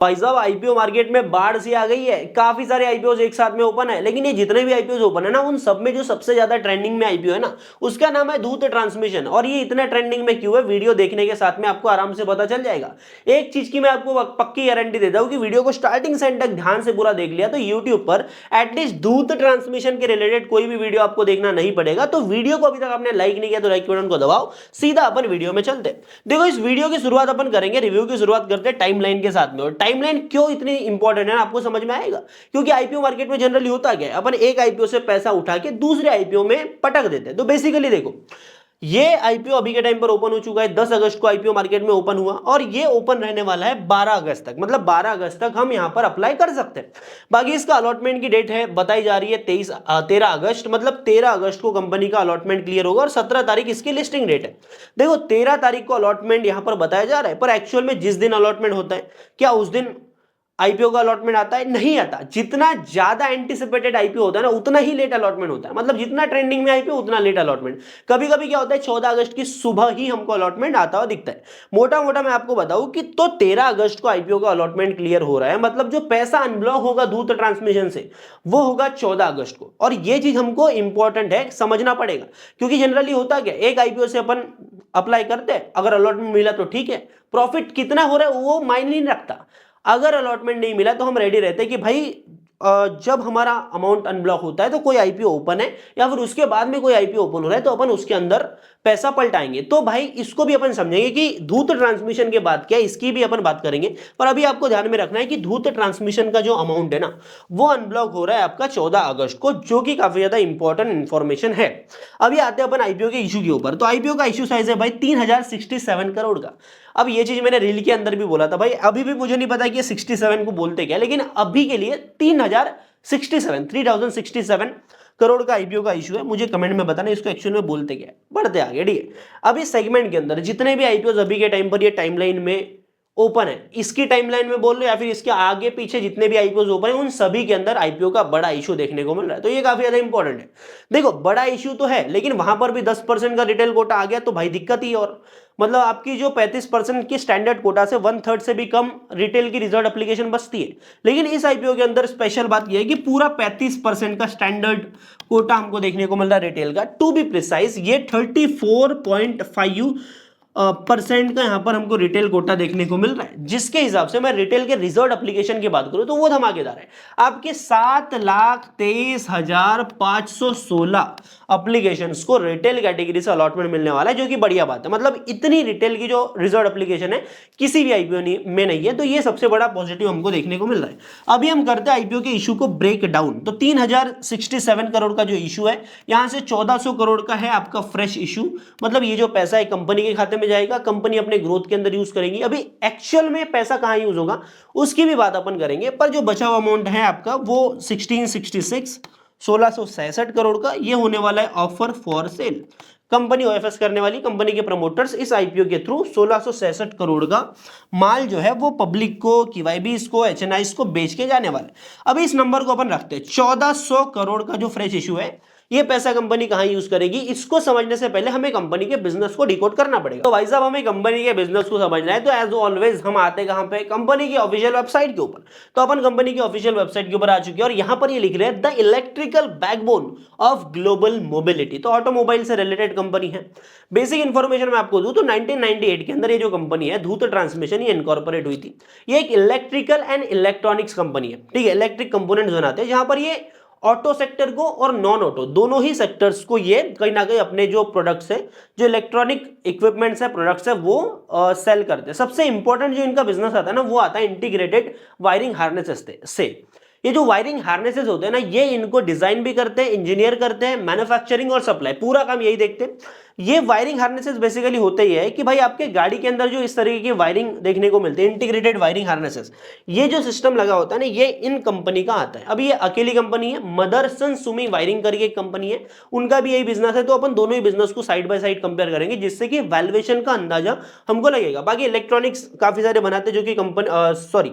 भाई साहब IPO market में बाढ़ सी आ गई है, काफी सारे आईपीओ एक साथ में ओपन है, लेकिन ये जितने भी आईपीओ ओपन है ना, उन सब में जो सबसे ज्यादा ट्रेंडिंग में आईपीओ है ना, उसका नाम है धूत ट्रांसमिशन। और ये इतना ट्रेंडिंग में क्यों है, वीडियो देखने के साथ में आपको आराम से पता चल जाएगा। एक चीज की मैं आपको पक्की गारंटी देता हूं कि वीडियो को स्टार्टिंग से एंड तक ध्यान से पूरा देख लिया तो यूट्यूब पर एटलीस्ट धूत ट्रांसमिशन के रिलेटेड कोई भी वीडियो आपको देखना नहीं पड़ेगा। तो वीडियो को अभी तक आपने लाइक नहीं किया तो लाइक बटन को दबाओ, सीधा अपन वीडियो में चलते। देखो इस वीडियो की शुरुआत अपन करेंगे, रिव्यू की शुरुआत करते हैं टाइमलाइन के साथ में। और टाइमलाइन क्यों इतनी इंपॉर्टेंट है ना, आपको समझ में आएगा। क्योंकि आईपीओ मार्केट में जनरली होता क्या है, अपन एक आईपीओ से पैसा उठा के दूसरे आईपीओ में पटक देते हैं। तो बेसिकली देखो, ये आईपीओ अभी के टाइम पर ओपन हो चुका है, 10 अगस्त को आईपीओ मार्केट में ओपन हुआ और ये ओपन रहने वाला है 12 अगस्त तक। मतलब 12 अगस्त तक हम यहां पर अप्लाई कर सकते हैं। बाकी इसका अलॉटमेंट की डेट है बताई जा रही है 13 अगस्त। मतलब 13 अगस्त को कंपनी का अलॉटमेंट क्लियर होगा और 17 तारीख इसकी लिस्टिंग डेट है। देखो 13 तारीख को अलॉटमेंट यहां पर बताया जा रहा है, पर एक्चुअल में जिस दिन अलॉटमेंट होता है, क्या उस दिन आईपीओ का अलॉटमेंट आता है? नहीं आता। जितना ज्यादा एंटिसिपेटेड आईपीओ होता है ना, उतना ही लेट अलॉटमेंट होता है। मतलब जितना ट्रेंडिंग में आईपीओ उतना लेट अलॉटमेंट। कभी कभी क्या होता है, 14 अगस्त की सुबह ही हमको अलॉटमेंट आता हुआ दिखता है। मोटा मोटा मैं आपको बताऊं कि तो 13 अगस्त को आईपीओ का अलॉटमेंट क्लियर हो रहा है। मतलब जो पैसा अनब्लॉक होगा धूत ट्रांसमिशन से, वो होगा 14 अगस्त को। और ये चीज हमको इंपॉर्टेंट है, समझना पड़ेगा। क्योंकि जनरली होता क्या, एक आईपीओ से अपन अप्लाई करते हैं, अगर अलॉटमेंट मिला तो ठीक है, प्रॉफिट कितना हो रहा है वो मायने नहीं रखता। अगर अलॉटमेंट नहीं मिला तो हम रेडी रहते हैं कि भाई जब हमारा अमाउंट अनब्लॉक होता है तो कोई आईपीओ ओपन है या फिर उसके बाद में कोई आईपीओ ओपन हो रहा है तो अपन उसके अंदर पैसा पलटाएंगे। तो भाई इसको भी अपन समझेंगे कि धूत ट्रांसमिशन के बाद क्या, इसकी भी अपन बात करेंगे। पर अभी आपको ध्यान में रखना है कि धूत ट्रांसमिशन का जो अमाउंट है ना, वो अनब्लॉक हो रहा है आपका 14 अगस्त को, जो कि काफी ज्यादा इंपॉर्टेंट इंफॉर्मेशन है। अभी आते हैं अपन आईपीओ के इशू के ऊपर। तो आईपीओ का इशू साइज है भाई 3067 करोड़ का। अब ये चीज मैंने रील के अंदर भी बोला था भाई, अभी भी मुझे नहीं पता कि ये 67 को बोलते क्या, लेकिन अभी के लिए 3067 करोड़ का आईपीओ का इशू है। मुझे कमेंट में बताना इसको एक्चुअल में बोलते क्या है। बढ़ते आगे, ठीक है। अब इस सेगमेंट के अंदर जितने भी आईपीओ अभी के टाइम पर ये टाइमलाइन में ओपन है, इसकी टाइमलाइन में बोल रहे या फिर इसके आगे पीछे जितने भी आईपीओ ओपन है, उन सभी के अंदर आईपीओ का बड़ा इशू देखने को मिल रहा है। तो ये काफी ज्यादा इंपॉर्टेंट है। देखो बड़ा इशू तो है, लेकिन वहां पर भी 10% का रिटेल कोटा आ गया तो भाई दिक्कत ही। और मतलब आपकी जो 35% की स्टैंडर्ड कोटा से 1/3 से भी कम रिटेल की रिजर्व एप्लीकेशन बचती है। लेकिन इस आईपीओ के अंदर स्पेशल बात यह है कि पूरा 35% का स्टैंडर्ड कोटा हमको देखने को मिल रहा है रिटेल का। टू बी प्रिसाइज ये 34.5 परसेंट का यहां पर हमको रिटेल कोटा देखने को मिल रहा है, जिसके हिसाब से मैं रिटेल के रिजर्व एप्लीकेशन की बात करूं तो वो धमाकेदार है। आपके 7,23,516 एप्लीकेशंस को रिटेल कैटेगरी से अलॉटमेंट मिलने वाला है, जो कि बढ़िया बात है। मतलब इतनी रिटेल की जो रिजर्व एप्लीकेशन है किसी भी आईपीओ में नहीं है, तो ये सबसे बड़ा पॉजिटिव हमको देखने को मिल रहा है। अभी हम करते हैं आईपीओ के इशू को ब्रेक डाउन। तो 3067 करोड़ का जो इशू है, यहां से 1400 करोड़ का है आपका फ्रेश इशू। मतलब ये जो पैसा है कंपनी के खाते में जाएगा, कंपनी अपने ग्रोथ के अंदर यूज करेगी। अभी एक्चुअल में पैसा कहां यूज होगा उसकी भी बात अपन करेंगे, पर जो बचा हुआ अमाउंट है आपका वो 1666 करोड़ का, ये होने वाला है offer for sale. Company OFS करने वाली, कंपनी के प्रमोटर्स इस आईपीओ के थ्रू 1666 करोड़ का माल जो है वो पब्लिक को, QIBs को, HNIs को बेच के जाने वाले। अभी इस नंबर को अपन रखते हैं, 1400 करोड़ का जो फ्रेश इशू है, ये पैसा कंपनी कहां यूज करेगी, इसको समझने से पहले हमें कंपनी के बिजनेस को डिकोड करना पड़ेगा। तो भाई साहब हमें कंपनी के बिजनेस को समझना है, तो एज ऑलवेज हम आते कहां पे, कंपनी की ऑफिशियल वेबसाइट के ऊपर। तो अपन कंपनी की ऑफिशियल वेबसाइट के ऊपर आ चुके हैं और यहां पर ये लिख रहे हैं the electrical backbone of global mobility. तो ऑटोमोबाइल से रिलेटेड कंपनी है। बेसिक इंफॉर्मेशन मैं आपको दूं तो 1998 के अंदर ये जो कंपनी है धूत ट्रांसमिशन, ये इनकॉर्पोरेट हुई थी। ये एक इलेक्ट्रिकल एंड इलेक्ट्रॉनिक्स कंपनी है, ठीक है। इलेक्ट्रिक कंपोनेंट्स बनाते हैं, जहां पर ये ऑटो सेक्टर को और नॉन ऑटो दोनों ही सेक्टर्स को ये कहीं ना कहीं अपने जो प्रोडक्ट्स है, जो इलेक्ट्रॉनिक इक्विपमेंट्स है, प्रोडक्ट्स है, वो सेल करते हैं। सबसे इंपॉर्टेंट जो इनका बिजनेस आता है ना, वो आता है इंटीग्रेटेड वायरिंग हार्नेसेस से। ये जो वायरिंग हार्नेसेस होते हैं ना, ये इनको डिजाइन भी करते हैं, इंजीनियर करते हैं, मैन्युफैक्चरिंग और सप्लाई, पूरा काम यही देखते हैं। ये वायरिंग हार्नेसेस बेसिकली होते ही है कि भाई आपके गाड़ी के अंदर जो इस तरीके की वायरिंग देखने को मिलती है, इंटीग्रेटेड वायरिंग हार्नेसेस, ये जो सिस्टम लगा होता है ना, ये इन कंपनी का आता है। अभी ये अकेली कंपनी है, मदरसन सुमी वायरिंग करके एक कंपनी है, उनका भी यही बिजनेस है। तो अपन दोनों ही बिजनेस को साइड बाय साइड कंपेयर करेंगे, जिससे कि वैल्यूएशन का अंदाजा हमको लगेगा। बाकी इलेक्ट्रॉनिक्स काफी सारे बनाते हैं, जो कि कंपनी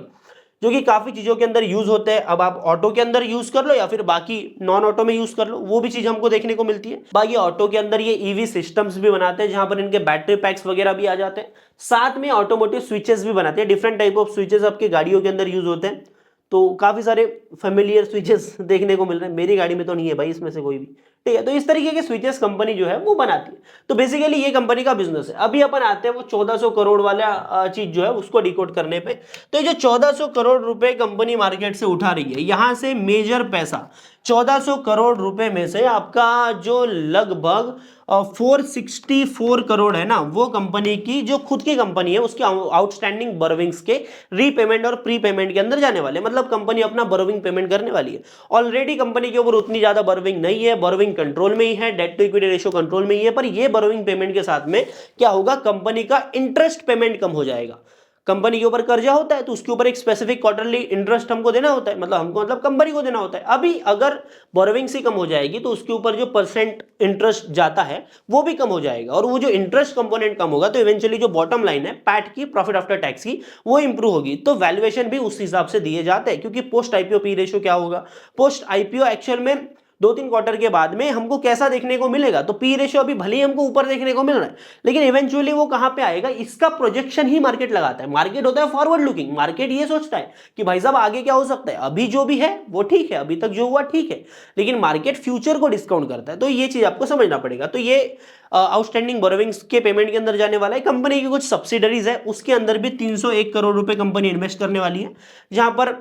जो कि काफी चीजों के अंदर यूज होते हैं। अब आप ऑटो के अंदर यूज कर लो या फिर बाकी नॉन ऑटो में यूज कर लो, वो भी चीज हमको देखने को मिलती है। बाकी ऑटो के अंदर ये ईवी सिस्टम्स भी बनाते हैं, जहां पर इनके बैटरी पैक्स वगैरह भी आ जाते हैं। साथ में ऑटोमोटिव स्विचेस भी बनाते हैं, डिफरेंट टाइप ऑफ स्विचेस आपकी गाड़ियों के अंदर यूज होते हैं। तो काफी सारे फेमिलियर स्विचेस देखने को मिल रहे हैं, मेरी गाड़ी में तो नहीं है भाई इसमें से कोई भी, ठीक है। तो इस तरीके के स्विचेस कंपनी जो है वो बनाती है। तो बेसिकली ये कंपनी का बिजनेस है। अभी अपन आते हैं वो 1400 करोड़ वाला चीज जो है उसको डिकोड करने पे। तो ये जो 1400 करोड़ रुपए कंपनी मार्केट से उठा रही है, यहां से मेजर पैसा 1400 करोड़ रुपए में से आपका जो लगभग 464 करोड़ है ना, वो कंपनी की जो खुद की कंपनी है उसके आउटस्टैंडिंग बोरोविंग्स के रीपेमेंट और प्री पेमेंट के अंदर जाने वाले, मतलब कंपनी अपना बोरोविंग पेमेंट करने वाली है। ऑलरेडी कंपनी के ऊपर उतनी ज्यादा बोरोविंग नहीं है, बोरोविंग कंट्रोल में ही है, debt to equity ratio control में ही है। पर ये बोरोविंग पेमेंट के साथ में क्या होगा, कंपनी का इंटरेस्ट पेमेंट कम हो जाएगा। कंपनी के ऊपर कर्जा होता है तो उसके ऊपर एक स्पेसिफिक क्वार्टरली इंटरेस्ट हमको देना होता है, मतलब कंपनी को देना होता है। अभी अगर बोरोविंग से कम हो जाएगी तो उसके ऊपर जो परसेंट इंटरेस्ट जाता है वो भी कम हो जाएगा, और वो जो इंटरेस्ट कंपोनेंट कम होगा तो इवेंचुअली जो बॉटम लाइन है पैट की, प्रॉफिट आफ्टर टैक्स की, वो इंप्रूव होगी। तो वैल्यूएशन भी उस हिसाब से दिए जाते हैं, क्योंकि पोस्ट आईपीओ पी रेशियो क्या होगा, पोस्ट आईपीओ एक्चुअल में 2-3 क्वार्टर के बाद में हमको कैसा देखने को मिलेगा। तो पी रेशियो अभी भले ही हमको ऊपर देखने को मिल रहा है, लेकिन इवेंचुअली वो कहां पे आएगा, इसका प्रोजेक्शन ही मार्केट लगाता है। मार्केट होता है फॉरवर्ड लुकिंग, मार्केट ये सोचता है कि भाई साहब आगे क्या हो सकता है, अभी जो भी है वो ठीक है, अभी तक जो हुआ ठीक है, लेकिन मार्केट फ्यूचर को डिस्काउंट करता है। तो ये चीज आपको समझना पड़ेगा। तो ये आउटस्टैंडिंग बोरोविंग्स के पेमेंट के अंदर जाने वाला है। कंपनी की कुछ सब्सिडरीज है उसके अंदर भी 301 करोड़ रुपए कंपनी इन्वेस्ट करने वाली है, जहां पर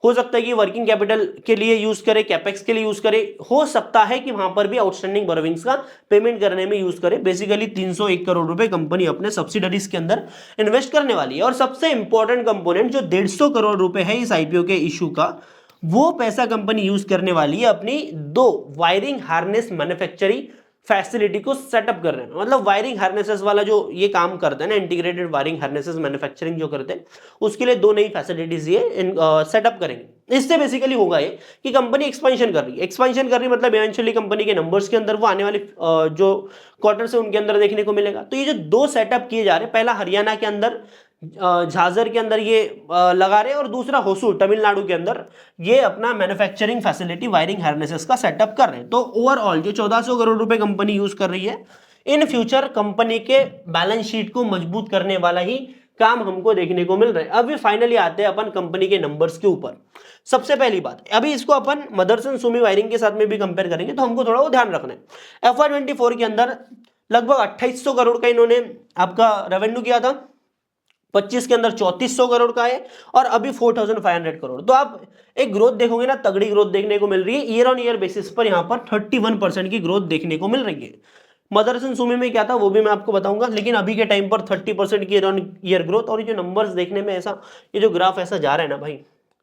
हो सकता है कि वर्किंग कैपिटल के लिए यूज करे, कैपेक्स के लिए यूज करे, हो सकता है कि वहां पर भी आउटस्टैंडिंग बोरोविंग्स का पेमेंट करने में यूज करे। बेसिकली 301 करोड़ रुपए कंपनी अपने सब्सिडरीज के अंदर इन्वेस्ट करने वाली है। और सबसे इंपॉर्टेंट कंपोनेंट जो 150 करोड़ रुपए है इस आईपीओ के इशू का, वो पैसा कंपनी यूज करने वाली है अपनी 2 वायरिंग हार्नेस मैन्युफैक्चरिंग फैसिलिटी को सेटअप कर रहे हैं। मतलब वायरिंग हार्नेसेस वाला जो ये काम करते हैं ना, इंटीग्रेटेड वायरिंग हार्नेसेस मैन्युफैक्चरिंग जो करते हैं, उसके लिए 2 नई फैसिलिटीज ये सेटअप करेंगे। इससे बेसिकली होगा ये कि कंपनी एक्सपेंशन कर रही है। एक्सपेंशन कर रही है मतलब इवेंचुअली कंपनी के नंबर्स के अंदर वो आने वाले जो क्वार्टर से उनके अंदर देखने को मिलेगा। तो ये जो 2 सेटअप किए जा रहे हैं, पहला हरियाणा के अंदर झाझर के अंदर ये लगा रहे हैं, और दूसरा होसूर तमिलनाडु के अंदर ये अपना मैन्युफैक्चरिंग फैसिलिटी वायरिंग हार्नेसेस का सेटअप कर रहे हैं। तो ओवरऑल जो 1400 करोड़ रुपए कंपनी यूज कर रही है, इन फ्यूचर कंपनी के बैलेंस शीट को मजबूत करने वाला ही काम हमको देखने को मिल रहा है। अभी फाइनली आते हैं अपन कंपनी के नंबर्स के ऊपर। सबसे पहली बात, अभी इसको अपन मदरसन सुमी वायरिंग के साथ में भी कंपेयर करेंगे तो हमको थोड़ा वो ध्यान रखना है। FY24 के अंदर लगभग 2800 करोड़ का इन्होंने आपका रेवेन्यू किया था, 25 के अंदर 3400 करोड़ का है, और अभी 4500 करोड़। तो आप एक ग्रोथ देखोगे ना, तगड़ी ग्रोथ देखने को मिल रही है। ईयर ऑन ईयर बेसिस पर यहाँ पर 31% की ग्रोथ देखने को मिल रही है। मदरसन सुमी में क्या था वो भी मैं आपको बताऊंगा, लेकिन अभी के टाइम पर 30% की ईयर ऑन ईयर ग्रोथ। और ये जो नंबर्स देखने में ऐसा, ये जो ग्राफ ऐसा जा रहा है ना भाई,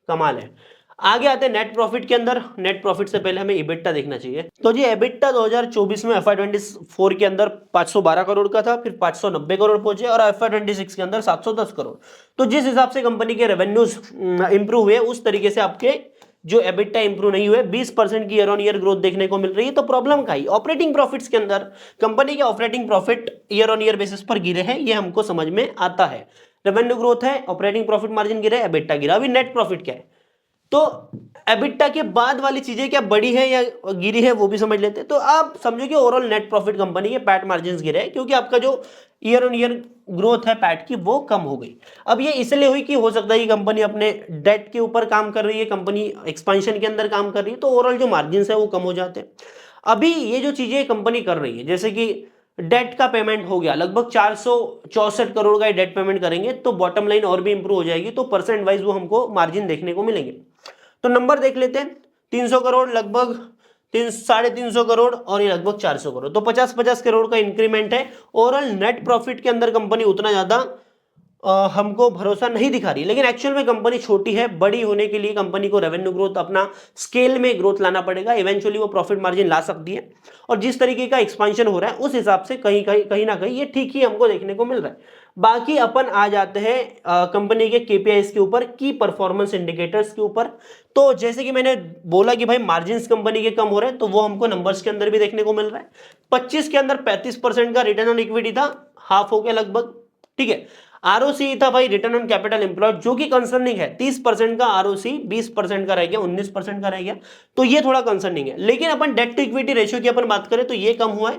कमाल है। आगे आते हैं नेट प्रॉफिट के अंदर। नेट प्रॉफिट से पहले हमें इबिट्टा देखना चाहिए। तो जी इबिट्टा 2024 में FY24 के अंदर 512 करोड़ का था, फिर 590 करोड़ पहुंचे, और FY26 के अंदर 710 करोड़। तो जिस हिसाब से कंपनी के रेवेन्यूज इंप्रूव हुए, उस तरीके से आपके जो एबिट्टा इंप्रूव नहीं हुए। 20% की ईयर ऑन ईयर ग्रोथ देखने को मिल रही है। तो प्रॉब्लम का ही ऑपरेटिंग प्रॉफिट्स के अंदर कंपनी के operating profit year on year basis पर गिरे हैं, ये हमको समझ में आता है। रेवेन्यू ग्रोथ है, ऑपरेटिंग प्रॉफिट मार्जिन गिरा, एबिट्टा गिरा। अभी नेट प्रॉफिट क्या है, तो एबिट्टा के बाद वाली चीजें क्या बढ़ी है या गिरी है वो भी समझ लेते हैं। तो आप समझो कि ओवरऑल नेट प्रॉफिट कंपनी के पैट मार्जिन्स गिरे हैं, क्योंकि आपका जो ईयर ऑन ईयर ग्रोथ है पैट की वो कम हो गई। अब ये इसलिए हुई कि हो सकता है कि कंपनी अपने डेट के ऊपर काम कर रही है, कंपनी एक्सपेंशन के अंदर काम कर रही है, तो ओवरऑल जो मार्जिन्स है वो कम हो जाते हैं। अभी ये जो चीजें कंपनी कर रही है, जैसे कि डेट का पेमेंट हो गया, लगभग 464 करोड़ का डेट पेमेंट करेंगे तो बॉटम लाइन और भी इंप्रूव हो जाएगी। तो परसेंट वाइज वो हमको मार्जिन देखने को मिलेंगे। तो नंबर देख लेते हैं, 300 करोड़, लगभग 350 करोड़, और ये लगभग 400 करोड़। तो 50-50 करोड़ का इंक्रीमेंट है। ओवरऑल नेट प्रॉफिट के अंदर कंपनी उतना ज्यादा हमको भरोसा नहीं दिखा रही, लेकिन एक्चुअल में कंपनी छोटी है। बड़ी होने के लिए कंपनी को रेवेन्यू ग्रोथ, अपना स्केल में ग्रोथ लाना पड़ेगा, इवेंचुअली वो प्रॉफिट मार्जिन ला सकती है। और जिस तरीके का एक्सपेंशन हो रहा है उस हिसाब से कहीं ना कहीं ये ठीक ही हमको देखने को मिल रहा है। बाकी अपन आ जाते हैं कंपनी के KPIs के ऊपर, की परफॉर्मेंस इंडिकेटर्स के ऊपर। तो जैसे कि मैंने बोला कि भाई मार्जिन्स कंपनी के कम हो रहे हैं, तो वो हमको नंबर्स के अंदर भी देखने को मिल रहा है। 25 के अंदर 35% का रिटर्न ऑन इक्विटी था, हाफ हो गया लगभग, ठीक है। आरओसी था भाई रिटर्न ऑन कैपिटल एम्प्लॉयड, जो कि कंसर्निंग है। 30% का आरओसी 20% का रह गया, 19% का रह गया, तो ये थोड़ा कंसर्निंग है। लेकिन अपन डेट टू इक्विटी रेशियो की अपन बात करें तो ये कम हुआ है,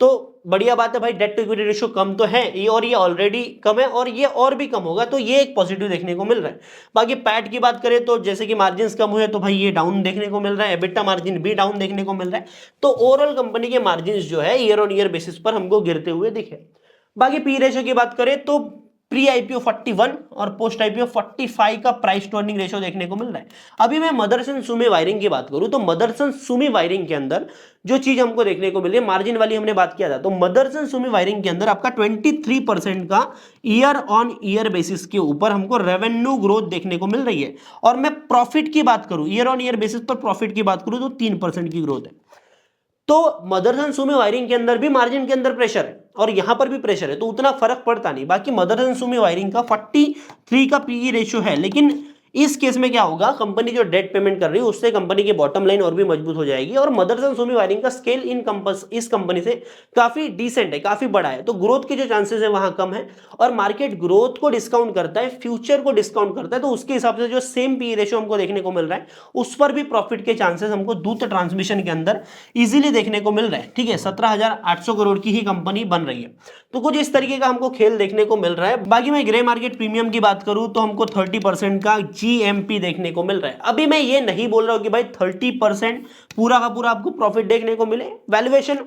तो बढ़िया बात है भाई। डेट टू इक्विटी रेशियो कम तो है ये, और ये ऑलरेडी कम है, और ये और भी कम होगा, तो ये एक पॉजिटिव देखने को मिल रहा है। बाकी पैट की बात करें तो जैसे कि मार्जिन कम हुए तो भाई ये डाउन देखने को मिल रहा है, एबिटा मार्जिन भी डाउन देखने को मिल रहा है। तो ओवरऑल कंपनी के मार्जिन जो है ईयर ऑन ईयर बेसिस पर हमको गिरते हुए दिखे। बाकी पी रेशियो की बात करें तो प्री आईपीओ 41 और पोस्ट आईपीओ 45 का प्राइस टू अर्निंग रेशियो देखने को मिल रहा है। अभी मैं मदरसन सुमी वायरिंग की बात करूं तो मदरसन सुमी वायरिंग के अंदर जो चीज हमको देखने को मिल रही है, मार्जिन वाली हमने बात किया था, तो मदरसन सुमी वायरिंग के अंदर आपका 23% का ईयर ऑन ईयर बेसिस के ऊपर हमको रेवेन्यू ग्रोथ देखने को मिल रही है। और मैं प्रॉफिट की बात करूं, ईयर ऑन ईयर बेसिस पर प्रॉफिट की बात करूं तो 3% की ग्रोथ है। तो मदरसन सुमी वायरिंग के अंदर भी मार्जिन के अंदर प्रेशर है और यहां पर भी प्रेशर है, तो उतना फर्क पड़ता नहीं। बाकी मदरसन सुमी वायरिंग का 43 का पीई रेशियो है, लेकिन इस केस में क्या होगा, कंपनी जो डेट पेमेंट कर रही है उससे कंपनी की बॉटम लाइन और भी मजबूत हो जाएगी। और मदरसन सुमी वायरिंग का स्केल इस कंपनी से काफी डिसेंट है, काफी बड़ा है, तो ग्रोथ के जो चांसेस है वहां कम है। और मार्केट ग्रोथ को डिस्काउंट करता है, फ्यूचर को डिस्काउंट करता है, तो उसके हिसाब से जो सेम पी रेशियो हमको देखने को मिल रहा है उस पर भी प्रॉफिट के चांसेस हमको दूध ट्रांसमिशन के अंदर इजीली देखने को मिल रहा है। ठीक है, 17,800 करोड़ की ही कंपनी बन रही है, तो कुछ इस तरीके का हमको खेल देखने को मिल रहा है। बाकी मैं ग्रे मार्केट प्रीमियम की बात करूं तो हमको 30% का जीएमपी देखने को मिल रहा है। अभी मैं ये नहीं बोल रहा हूं कि भाई 30% पूरा का पूरा आपको प्रॉफिट देखने को मिले, वैल्यूएशन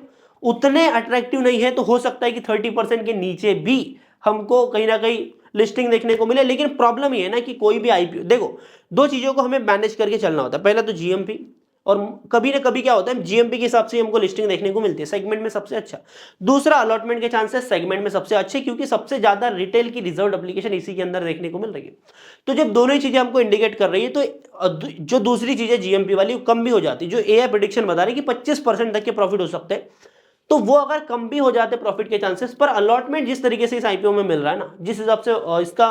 उतने अट्रैक्टिव नहीं है, तो हो सकता है कि 30% के नीचे भी हमको कहीं ना कहीं लिस्टिंग देखने को मिले। लेकिन प्रॉब्लम ये है ना कि कोई भी आईपीओ, देखो दो चीजों को हमें मैनेज करके चलना होता है, पहला तो जीएमपी, और कभी ना कभी क्या होता है जीएमपी के हिसाब से हमको लिस्टिंग देखने को मिलती है सेगमेंट में सबसे अच्छा। दूसरा अलॉटमेंट के चांसेस सेगमेंट में सबसे अच्छे, क्योंकि सबसे ज्यादा रिटेल की रिजर्व एप्लीकेशन इसी के अंदर देखने को मिल रही है। तो जब दोनों ही चीजें हमको इंडिकेट कर रही है, तो जो दूसरी चीजें जीएमपी वाली कम भी हो जाती है, जो एआई प्रेडिक्शन बता रही है कि 25% तक के प्रॉफिट हो सकते हैं, तो वो अगर कम भी हो जाते प्रॉफिट के चांसेस, पर अलॉटमेंट जिस तरीके से इस आईपीओ में मिल रहा है ना, जिस हिसाब से इसका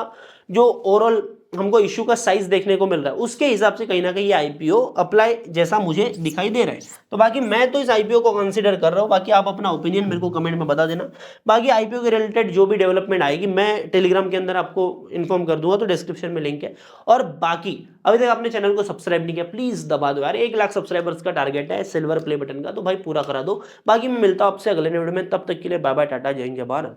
जो ओवरऑल हमको इशू का साइज देखने को मिल रहा है, उसके हिसाब से कहीं ना कहीं ये आईपीओ अप्लाई जैसा मुझे दिखाई दे रहा है। तो बाकी मैं तो इस आईपीओ को कंसीडर कर रहा हूं, बाकी आप अपना ओपिनियन मेरे को कमेंट में बता देना। बाकी आईपीओ के रिलेटेड जो भी डेवलपमेंट आएगी मैं टेलीग्राम के अंदर आपको इन्फॉर्म कर दूंगा, तो डिस्क्रिप्शन में लिंक है। और बाकी अभी तक आपने चैनल को सब्सक्राइब नहीं किया, प्लीज दबा दो यार, 1 लाख सब्सक्राइबर्स का टारगेट है सिल्वर प्ले बटन का, तो भाई पूरा करा दो। बाकी मैं मिलता हूं आपसे अगले वीडियो में, तब तक के लिए बाय बाय, टाटा, जय हिंद, जय भारत।